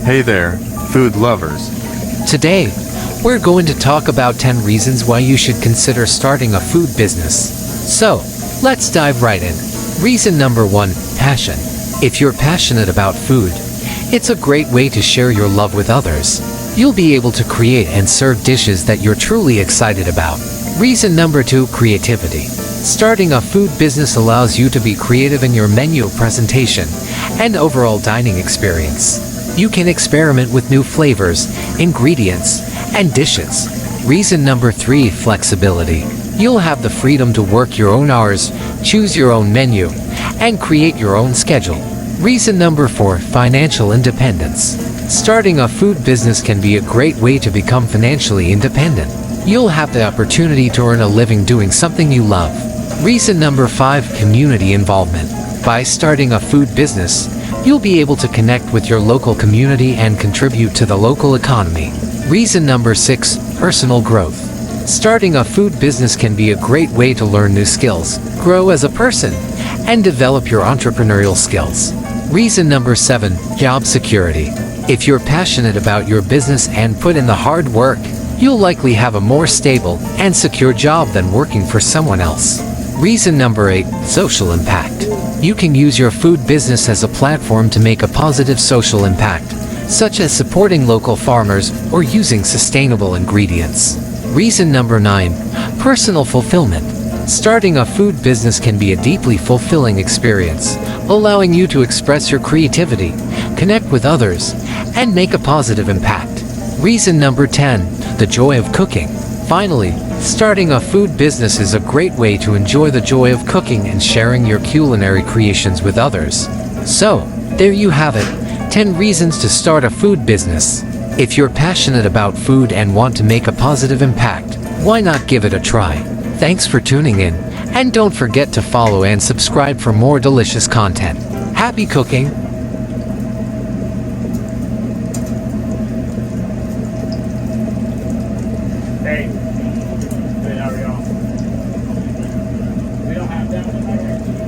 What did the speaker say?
Hey there, food lovers. Today, we're going to talk about 10 reasons why you should consider starting a food business. So, let's dive right in. Reason number 1, passion. If you're passionate about food, it's a great way to share your love with others. You'll be able to create and serve dishes that you're truly excited about. Reason number 2, creativity. Starting a food business allows you to be creative in your menu presentation and overall dining experience. You can experiment with new flavors, ingredients, and dishes. Reason number 3, flexibility. You'll have the freedom to work your own hours, choose your own menu, and create your own schedule. Reason number 4, financial independence. Starting a food business can be a great way to become financially independent. You'll have the opportunity to earn a living doing something you love. Reason number 5, community involvement. By starting a food business, you'll be able to connect with your local community and contribute to the local economy. Reason number 6, personal growth. Starting a food business can be a great way to learn new skills, grow as a person, and develop your entrepreneurial skills. Reason number 7, job security. If you're passionate about your business and put in the hard work, you'll likely have a more stable and secure job than working for someone else. Reason number 8, social impact. You can use your food business as a platform to make a positive social impact, such as supporting local farmers or using sustainable ingredients. Reason number 9, personal fulfillment. Starting a food business can be a deeply fulfilling experience, allowing you to express your creativity, connect with others, and make a positive impact. Reason number 10, the joy of cooking. Finally, starting a food business is a great way to enjoy the joy of cooking and sharing your culinary creations with others. So, there you have it, 10 reasons to start a food business. If you're passionate about food and want to make a positive impact, why not give it a try? Thanks for tuning in, and don't forget to follow and subscribe for more delicious content. Happy cooking! Hey, how are y'all? We don't have that one.